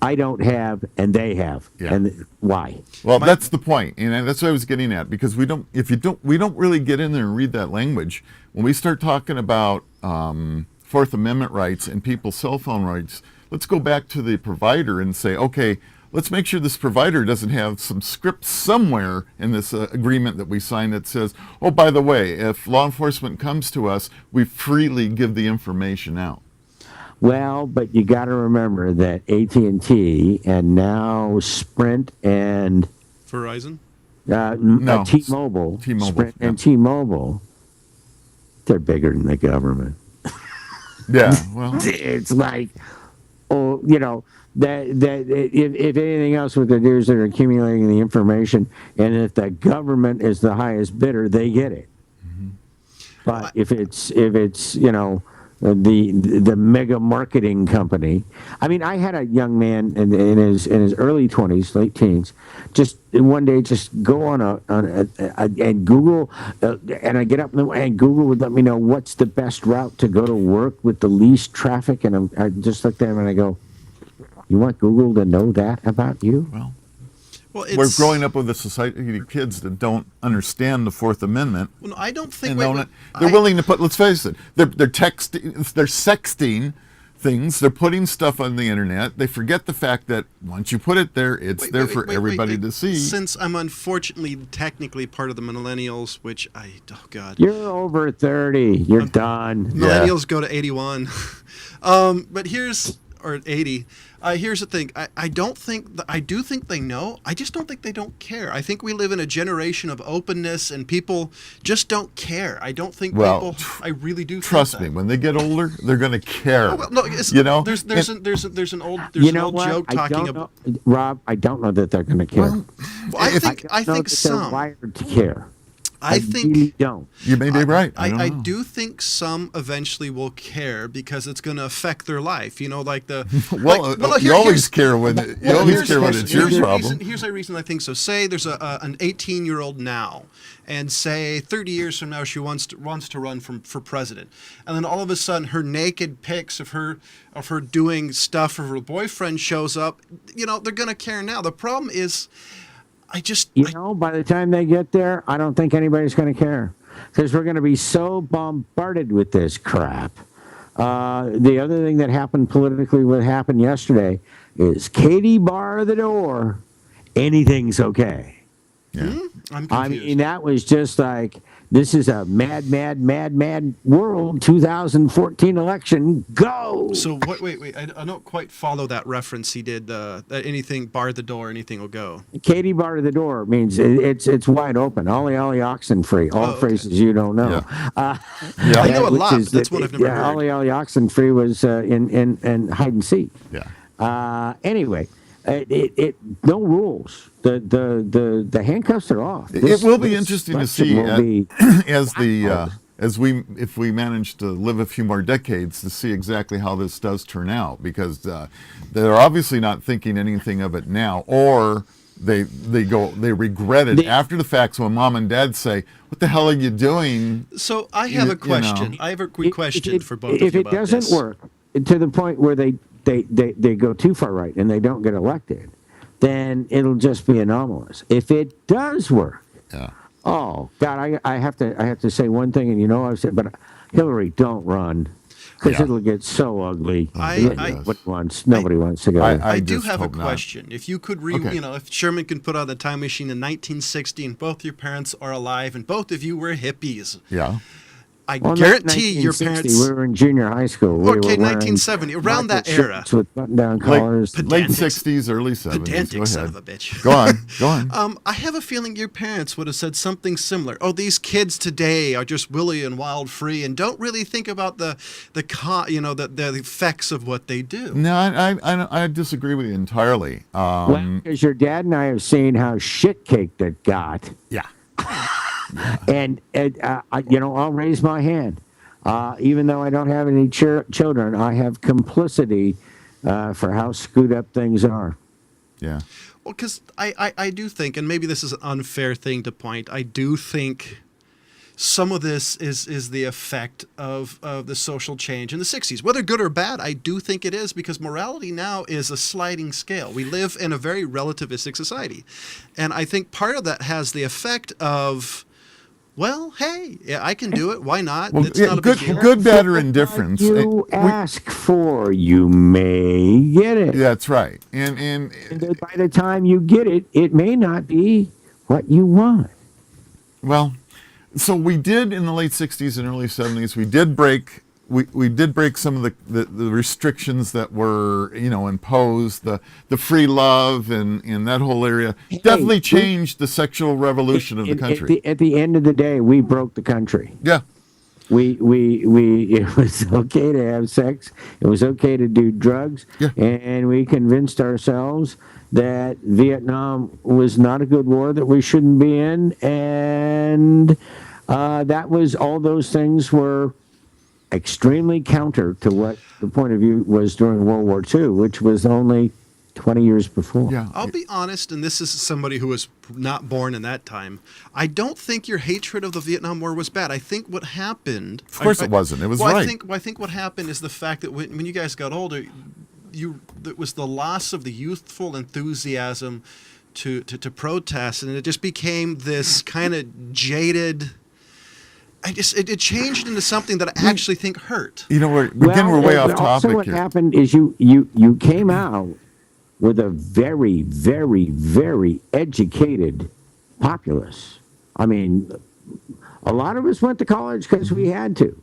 I don't have, and they have, and why? Well, that's the point, and that's what I was getting at. Because we don't really get in there and read that language. When we start talking about Fourth Amendment rights and people's cell phone rights, let's go back to the provider and say, okay, let's make sure this provider doesn't have some script somewhere in this agreement that we sign that says, oh, by the way, if law enforcement comes to us, we freely give the information out. Well, but you got to remember that AT&T and now Sprint and Verizon? No. T-Mobile, T-Mobile, Sprint yeah. and T-Mobile, they're bigger than the government. Yeah, well, It's like, oh, you know, that if anything else, what they do is they're accumulating the information, and if the government is the highest bidder, they get it. But if it's you know, the mega marketing company. I mean, I had a young man in his early 20s, late teens, just one day just go on a and Google, and I get up and Google would let me know what's the best route to go to work with the least traffic, and I just looked at him and I go, you want Google to know that about you? Well, we're growing up with a society of kids that don't understand the Fourth Amendment. Well, I don't think they're willing to put. Let's face it. They're texting. They're sexting things. They're putting stuff on the internet. They forget the fact that once you put it there, it's there for everybody to see. Since I'm unfortunately technically part of the millennials, which oh God, you're over 30. You're done. Millennials go to 81. But or 80. Here's the thing. I do think they know. I just don't think they don't care. I think we live in a generation of openness, and people just don't care. I don't think people. I really do. Trust me. When they get older, they're going to care. No, you know, there's an old joke talking about. Rob, I don't know that they're going to care. I think some they're wired to care. I think really don't. You may be right. I do think some eventually will care because it's going to affect their life. You know, like the you always care when it's your problem. Here's a reason I think so. Say there's an 18-year-old now, and say 30 years from now she wants to run for president, and then all of a sudden her naked pics of her doing stuff, or her boyfriend shows up. You know, they're going to care now. The problem is. By the time they get there, I don't think anybody's going to care because we're going to be so bombarded with this crap. The other thing that happened politically, what happened yesterday, is Katie bar the door. Anything's okay. Yeah. I'm confused. I mean, that was just like, this is a mad world 2014 election. Go! So wait. I don't quite follow that reference he did. That anything bar the door, anything will go. Katie bar the door means it's wide open. Ollie, oxen free. All phrases you don't know. Yeah. I know a lot, but that's what I've never heard. Ollie, oxen free was in hide and seek. Yeah. Anyway. No rules. The handcuffs are off. It will be interesting to see if we manage to live a few more decades to see exactly how this does turn out, because they're obviously not thinking anything of it now, or they regret it after the fact. So when mom and dad say, "What the hell are you doing?" So I have a question. I have a quick question for both of you about this. If it doesn't work to the point where they go too far right and they don't get elected, then it'll just be anomalous. If it does work, oh God, I have to say one thing, and I've said, but Hillary, don't run, because it'll get so ugly. Nobody wants to go. I do have a question. If you could if Sherman can put on the time machine in 1960 and both your parents are alive and both of you were hippies. Yeah. I guarantee your parents. We were in junior high school. Okay, 1970, around that era. With button-down collars. Late 60s, early 70s. Pedantic son of a bitch. Go on. I have a feeling your parents would have said something similar. Oh, these kids today are just willy and wild free and don't really think about the effects of what they do. No, I disagree with you entirely. Because your dad and I have seen how shit-caked it got. Yeah. And I'll raise my hand. Even though I don't have any children, I have complicity for how screwed up things are. Yeah. Well, because I do think, and maybe this is an unfair thing to point, I do think some of this is the effect of the social change in the 60s. Whether good or bad, I do think it is, because morality now is a sliding scale. We live in a very relativistic society. And I think part of that has the effect of Well, hey, yeah, I can do it. Why not? Well, It's yeah, not a big deal. good, bad, or indifference. You ask for, you may get it. That's right. And then by the time you get it, it may not be what you want. Well, so we did in the late 60s and early 70s, we did break some of the restrictions that were, imposed, the free love and that whole area. Definitely changed the sexual revolution of the country. At the end of the day, we broke the country. Yeah. It was okay to have sex. It was okay to do drugs. Yeah. And we convinced ourselves that Vietnam was not a good war, that we shouldn't be in. And that was, all those things were extremely counter to what the point of view was during World War II, which was only 20 years before. Yeah. I'll be honest, and this is somebody who was not born in that time. I don't think your hatred of the Vietnam War was bad. I think what happened... Of course it wasn't. It was right. I think what happened is the fact that when you guys got older, it was the loss of the youthful enthusiasm to protest, and it just became this kind of jaded... It changed into something that I actually think hurt. We're way off topic also what here. happened is you came out with a very, very, very educated populace. I mean, a lot of us went to college because we had to,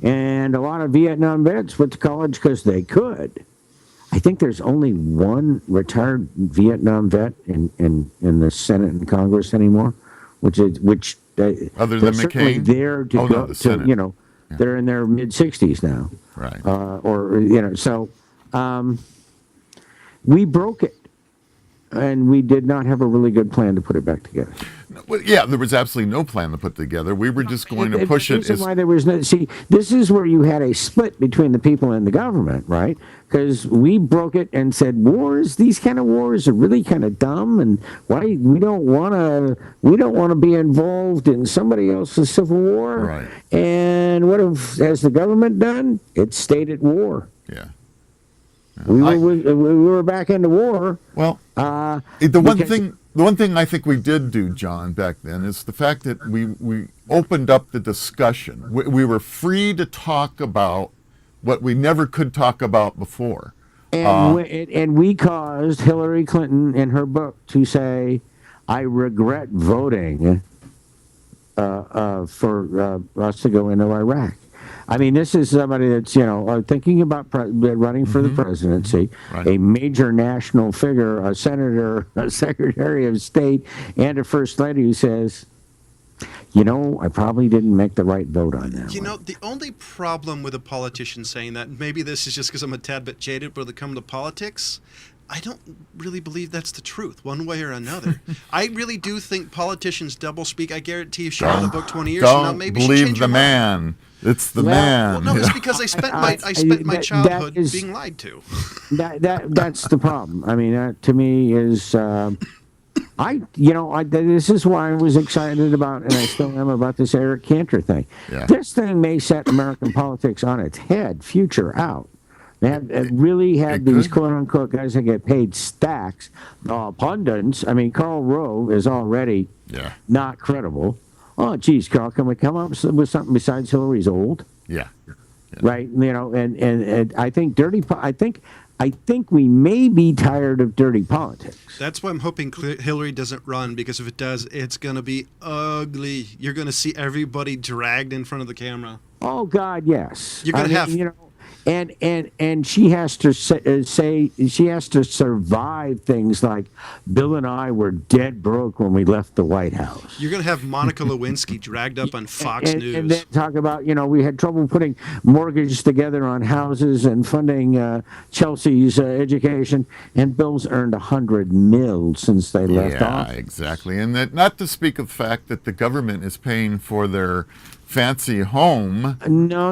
and a lot of Vietnam vets went to college because they could. I think there's only one retired Vietnam vet in the Senate and Congress anymore, which other than McCain, there to go the Senate. to, they're in their mid 60s now, right? So we broke it, and we did not have a really good plan to put it back together. Well, yeah, there was absolutely no plan to put together. We were just going to push it. Why there was no, see, this is where you had a split between the people and the government, right? Because we broke it and said these kind of wars are really kind of dumb, and why we don't want to be involved in somebody else's civil war. Right. And what has the government done? It stayed at war. Yeah. We were back into war. Well, the one thing I think we did do, John, back then is the fact that we opened up the discussion. We were free to talk about what we never could talk about before. And we caused Hillary Clinton in her book to say, "I regret voting for us to go into Iraq." I mean, this is somebody that's, thinking about running for the presidency, right. A major national figure, a senator, a secretary of state, and a first lady who says, I probably didn't make the right vote on that one. The only problem with a politician saying that, maybe this is just because I'm a tad bit jaded, but when it comes to politics, I don't really believe that's the truth, one way or another. I really do think politicians doublespeak. I guarantee you, she wrote a book 20 years from now, maybe she changed her mind. It's the man. Well, no, it's because I spent my childhood being lied to. That's the problem. I mean, that to me is, this is why I was excited about, and I still am, about this Eric Cantor thing. Yeah. This thing may set American politics on its head, future out. They have really had these quote-unquote guys that get paid stacks, pundits. I mean, Karl Rove is already not credible. Oh, geez, Carl, can we come up with something besides Hillary's old? Yeah. Right. And I think I think we may be tired of dirty politics. That's why I'm hoping Hillary doesn't run, because if it does, it's going to be ugly. You're going to see everybody dragged in front of the camera. Oh God, yes. You're going to have. And she has to say she has to survive things like Bill and I were dead broke when we left the White House. You're going to have Monica Lewinsky dragged up on Fox News. And then talk about, we had trouble putting mortgages together on houses and funding Chelsea's education, and Bill's earned $100 million since they left off. Yeah, exactly. And that, not to speak of the fact that the government is paying for their fancy home. No.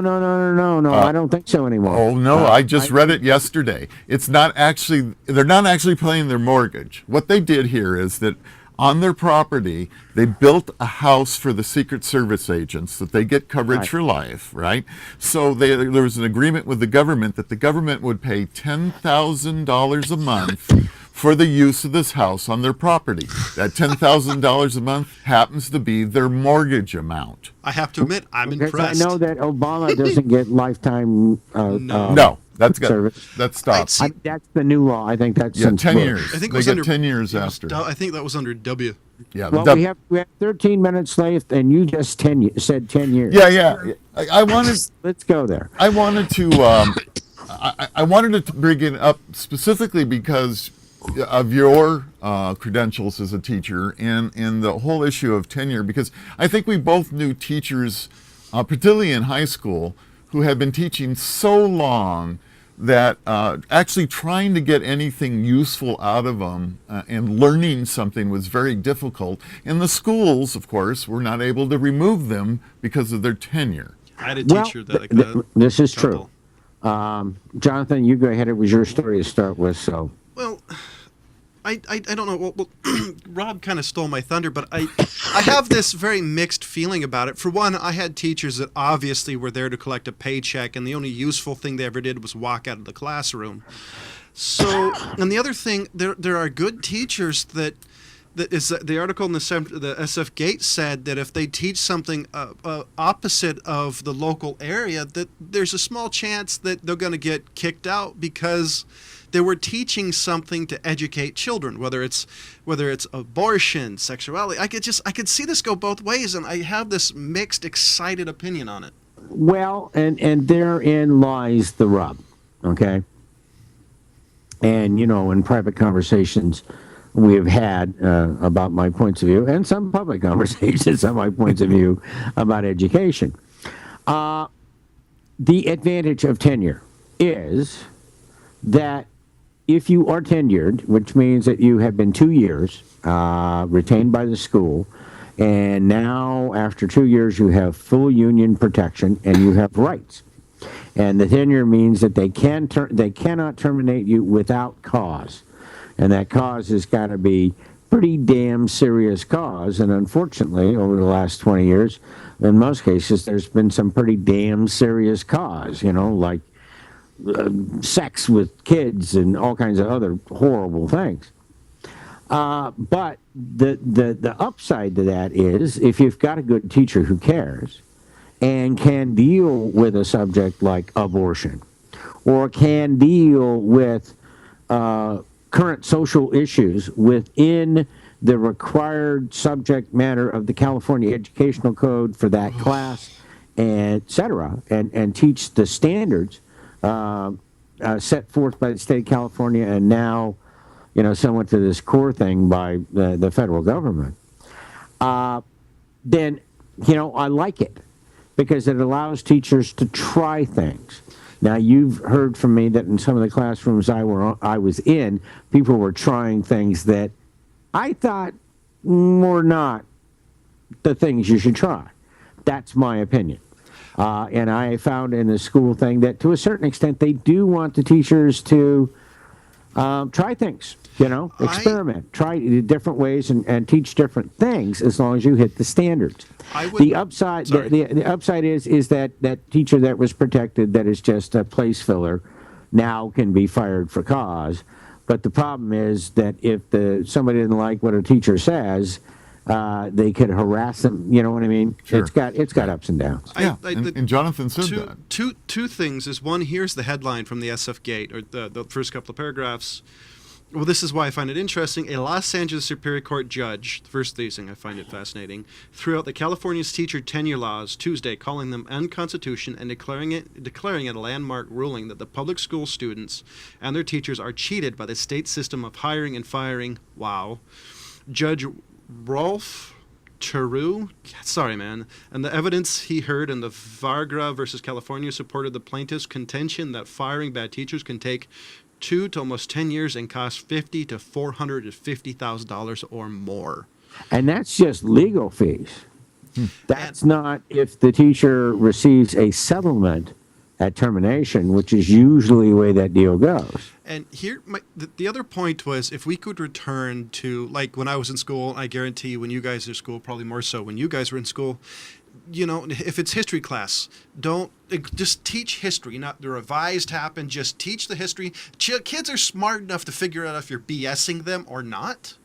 I don't think so anymore. Oh no, I just read it yesterday. It's not actually, they're not actually paying their mortgage. What they did here is that on their property, they built a house for the Secret Service agents that they get coverage for life, right? So there was an agreement with the government that the government would pay $10,000 a month for the use of this house on their property. That $10,000 a month happens to be their mortgage amount. I have to admit, I'm Because impressed. I know that Obama doesn't get lifetime No, that's service. stopped. see- That's the new law. I think that's Yeah, since 10 Bush. years. I think it They was get under 10 years it was after. I think that was under W. Yeah, Well, we have 13 minutes left, and you just said 10 years. yeah. I wanted Let's go there. I wanted to I wanted to bring it up specifically because of your credentials as a teacher and the whole issue of tenure, because I think we both knew teachers, particularly in high school, who had been teaching so long that actually trying to get anything useful out of them and learning something was very difficult. And the schools, of course, were not able to remove them because of their tenure. I had a teacher that This is couple. true. Jonathan, you go ahead. It was your story to start with, so. Well, I don't know. Well, Rob kind of stole my thunder, but I have this very mixed feeling about it. For one, I had teachers that obviously were there to collect a paycheck, and the only useful thing they ever did was walk out of the classroom. So, and the other thing, there are good teachers that is the article in the SF Gate said that if they teach something opposite of the local area, that there's a small chance that they're going to get kicked out because they were teaching something to educate children, whether it's abortion, sexuality. I could see this go both ways, and I have this mixed, excited opinion on it. Well, and therein lies the rub, okay? And, in private conversations we have had about my points of view, and some public conversations on my points of view about education. The advantage of tenure is that if you are tenured, which means that you have been 2 years retained by the school, and now after 2 years you have full union protection and you have rights. And the tenure means that they cannot terminate you without cause. And that cause has got to be pretty damn serious cause. And unfortunately, over the last 20 years, in most cases, there's been some pretty damn serious cause, like sex with kids and all kinds of other horrible things. But the upside to that is if you've got a good teacher who cares and can deal with a subject like abortion or can deal with current social issues within the required subject matter of the California Educational Code for that class, et cetera, and teach the standards set forth by the state of California and now, somewhat to this core thing by the federal government, then, I like it because it allows teachers to try things. Now, you've heard from me that in some of the classrooms I was in, people were trying things that I thought were not the things you should try. That's my opinion. And I found in the school thing that to a certain extent, they do want the teachers to try things, experiment, try different ways and teach different things as long as you hit the standards. The upside, the upside is that teacher that was protected, that is just a place filler, now can be fired for cause. But the problem is that if somebody didn't like what a teacher says, they could harass them. You know what I mean? Sure. It's got ups and downs. And Jonathan said that. Two things is one. Here's the headline from the SF Gate, or the first couple of paragraphs. Well, this is why I find it interesting. A Los Angeles Superior Court judge, the first thing I find it fascinating, threw out the California's teacher tenure laws Tuesday, calling them unconstitutional and declaring it a landmark ruling that the public school students and their teachers are cheated by the state system of hiring and firing. Wow. Judge Rolf Theroux, sorry man, and the evidence he heard in the Varga versus California supported the plaintiff's contention that firing bad teachers can take 2 to almost 10 years and cost $50,000 to $450,000 or more. And that's just legal fees. That's not if the teacher receives a settlement at termination, which is usually the way that deal goes. And here, the other point was if we could return to, like when I was in school, I guarantee you when you guys were in school, probably more so when you guys were in school, if it's history class, don't just teach history, not the revised happened. Just teach the history. Kids are smart enough to figure out if you're BSing them or not.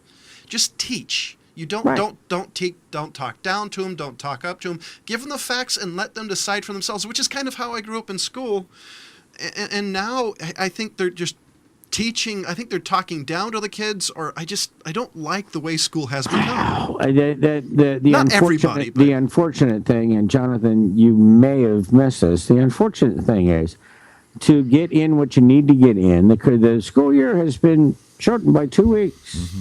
Just teach. You don't talk down to them. Don't talk up to them. Give them the facts and let them decide for themselves, which is kind of how I grew up in school. And now I think they're just teaching. I think they're talking down to the kids, or I don't like the way school has become. Not everybody, but the unfortunate thing, and Jonathan, you may have missed this. The unfortunate thing is to get in what you need to get in. The school year has been shortened by 2 weeks,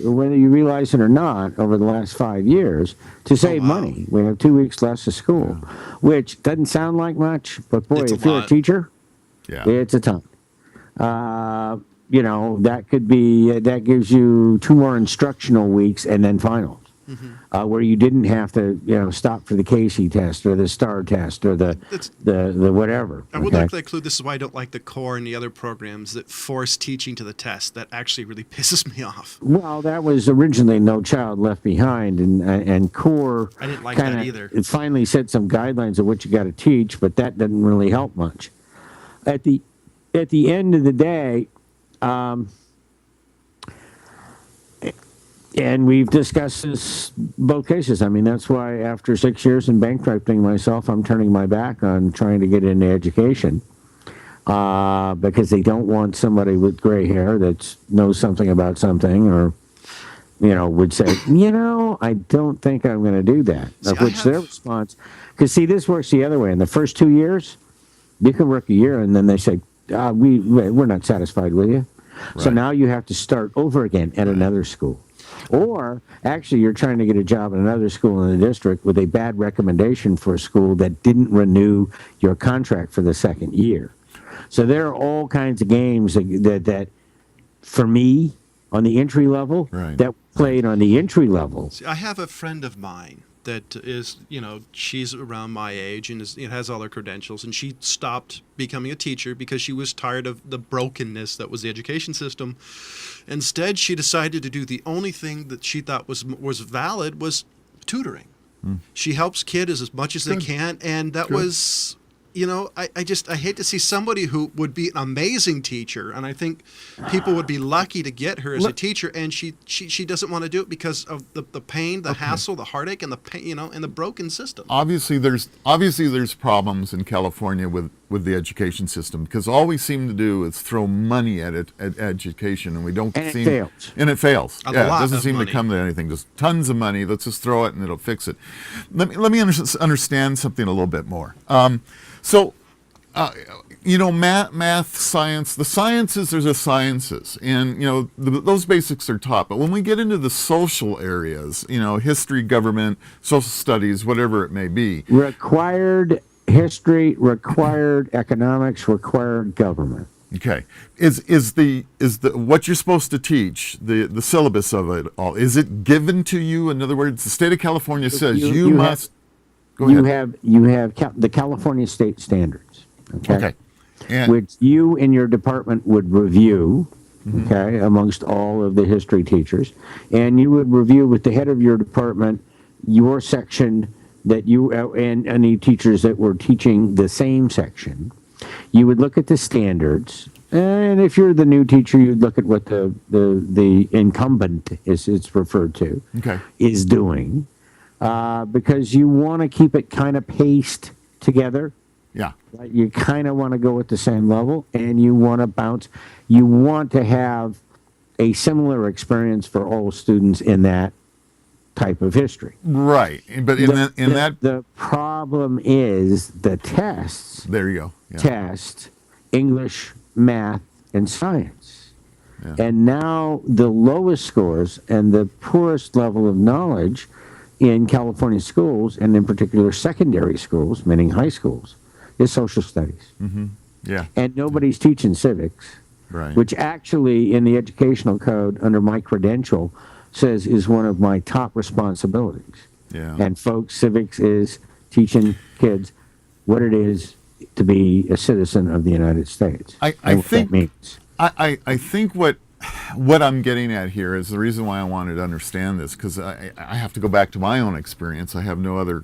whether you realize it or not, over the last 5 years to save money. We have 2 weeks less of school, which doesn't sound like much, but boy, if you're a teacher, it's a ton. That could be that gives you 2 more instructional weeks and then finals, where you didn't have to stop for the Casey test or the STAR test or the whatever. I would like to include, this is why I don't like the core and the other programs that force teaching to the test. That actually really pisses me off. Well, that was originally No Child Left Behind, and core. I didn't like that either. It finally set some guidelines of what you got to teach, but that didn't really help much. At the end of the day, and we've discussed this both cases. I mean, that's why after 6 years in bankrupting myself, I'm turning my back on trying to get into education, because they don't want somebody with gray hair that knows something about something, or would say, I don't think I'm going to do that. Of which their response, because this works the other way. In the first 2 years, you can work a year, and then they say, we're not satisfied with you. Right. So now you have to start over again at another school. Or actually you're trying to get a job at another school in the district with a bad recommendation for a school that didn't renew your contract for the second year. So there are all kinds of games that for me, on the entry level, that played on the entry level. See, I have a friend of mine that is, she's around my age and has all her credentials, and she stopped becoming a teacher because she was tired of the brokenness that was the education system. Instead, she decided to do the only thing that she thought was valid, was tutoring. She helps kids as much as they can, and that was, I hate to see somebody who would be an amazing teacher, and I think people would be lucky to get her as a teacher, and she doesn't want to do it because of the pain, the hassle, the heartache, and the pain, and the broken system. Obviously there's problems in California with the education system, because all we seem to do is throw money at education, and we don't it fails. And it fails. It doesn't seem to come to anything. Just tons of money. Let's just throw it and it'll fix it. Let me understand something a little bit more. So, math, science, the sciences, there's the sciences, and, those basics are taught. But when we get into the social areas, history, government, social studies, whatever it may be. Required history, required economics, required government. Okay. Is the what you're supposed to teach, the syllabus of it all, is it given to you? In other words, the state of California says you must... You have the California state standards, okay? Which you in your department would review, okay, amongst all of the history teachers, and you would review with the head of your department your section that you and any teachers that were teaching the same section. You would look at the standards, and if you're the new teacher, you'd look at what the incumbent it's referred to is doing. Because you want to keep it kind of paced together. Yeah. Right? You kind of want to go at the same level, and you want to bounce. You want to have a similar experience for all students in that type of history. Right. But the problem is the tests. There you go. Yeah. Test English, math, and science. Yeah. And now the lowest scores and the poorest level of knowledge in California schools, and in particular secondary schools, meaning high schools, is social studies. Yeah. And nobody's teaching civics, which actually in the educational code under my credential says is one of my top responsibilities. Yeah. And folks, civics is teaching kids what it is to be a citizen of the United States. I think that means. I think what I'm getting at here is the reason why I wanted to understand this, because I have to go back to my own experience. I have no other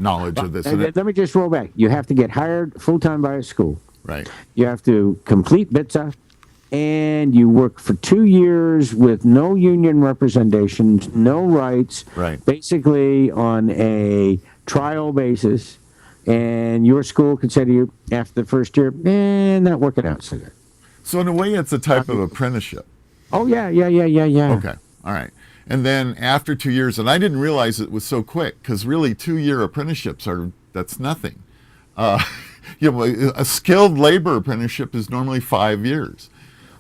knowledge of this. And let me just roll back. You have to get hired full-time by a school. Right. You have to complete BITSA, and you work for 2 years with no union representation, no rights, Right. basically on a trial basis. And your school could say to you after the first year, not working out so good. So in a way, it's a type of apprenticeship. Oh, yeah. Okay. All right. And then after 2 years, and I didn't realize it was so quick, because really 2-year apprenticeships that's nothing. A skilled labor apprenticeship is normally 5 years.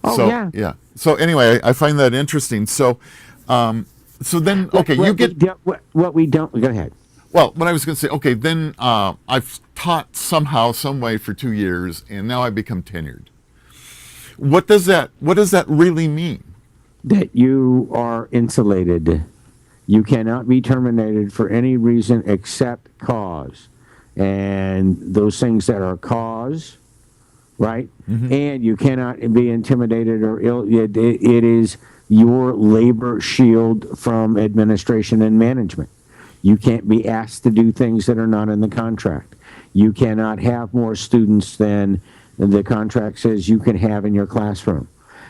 Oh, so, yeah. So anyway, I find that interesting. So, then, okay, what we don't, go ahead. Well, what I was going to say, okay, then I've taught somehow, some way for 2 years, and now I become tenured. What does that really mean? That you are insulated. You cannot be terminated for any reason except cause. And those things that are cause, right? Mm-hmm. And you cannot be intimidated or ill. It is your labor shield from administration and management. You can't be asked to do things that are not in the contract. You cannot have more students than the contract says you can have in your classroom.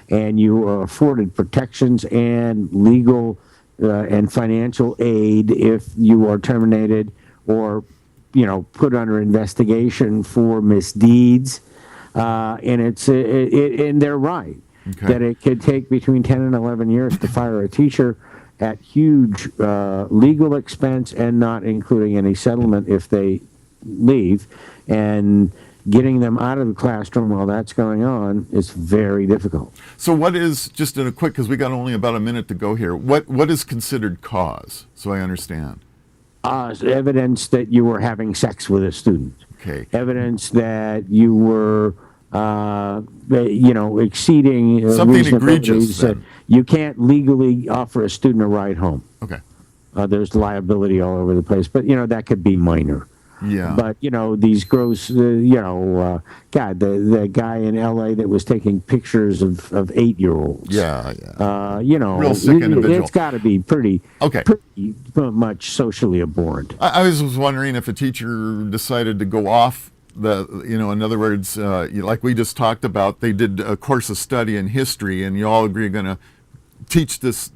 And you are afforded protections and legal and financial aid if you are terminated or, put under investigation for misdeeds. And they're right that it could take between 10 and 11 years to fire a teacher at huge legal expense and not including any settlement if they leave. And getting them out of the classroom while that's going on is very difficult. So what is, just in a quick, because we got only about a minute to go here, what is considered cause, so I understand? Evidence that you were having sex with a student. Okay. Evidence that you were, exceeding something egregious. Then. You can't legally offer a student a ride home. Okay. There's liability all over the place, but that could be minor. Yeah. But these gross, God, the guy in L.A. that was taking pictures of 8-year-olds. Yeah. Real sick individual. It's got to be pretty much socially abhorrent. I was wondering if a teacher decided to go off in other words, like we just talked about, they did a course of study in history, and you all agree you're going to teach this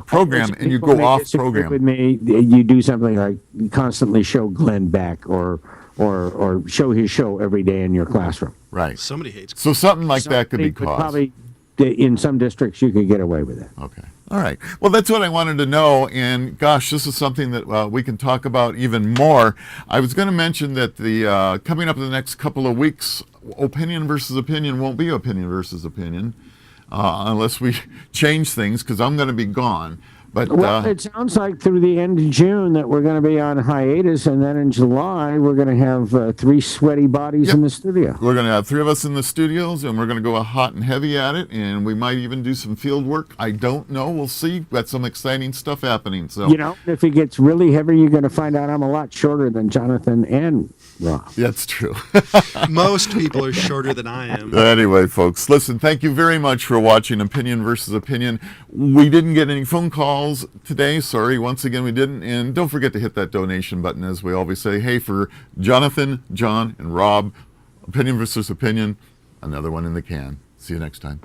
program, and you go off program. With me, you do something like constantly show Glenn Beck or show his show every day in your classroom. Right. Somebody hates. So something like that could be caused. Probably in some districts you could get away with it. Okay. All right. Well, that's what I wanted to know. And gosh, this is something that we can talk about even more. I was going to mention that the coming up in the next couple of weeks, opinion versus opinion won't be opinion versus opinion. Unless we change things, because I'm going to be gone. But it sounds like through the end of June that we're going to be on hiatus, and then in July we're going to have 3 sweaty bodies in the studio. We're going to have 3 of us in the studios, and we're going to go hot and heavy at it, and we might even do some field work. I don't know. We'll see. Got some exciting stuff happening. So if it gets really heavy, you're going to find out I'm a lot shorter than Jonathan and Rob. That's true. Most people are shorter than I am. Anyway, folks, listen, thank you very much for watching Opinion versus Opinion. We didn't get any phone calls today. Sorry, once again, we didn't. And don't forget to hit that donation button, as we always say. Hey, for Jonathan, John, and Rob, Opinion versus Opinion, another one in the can. See you next time.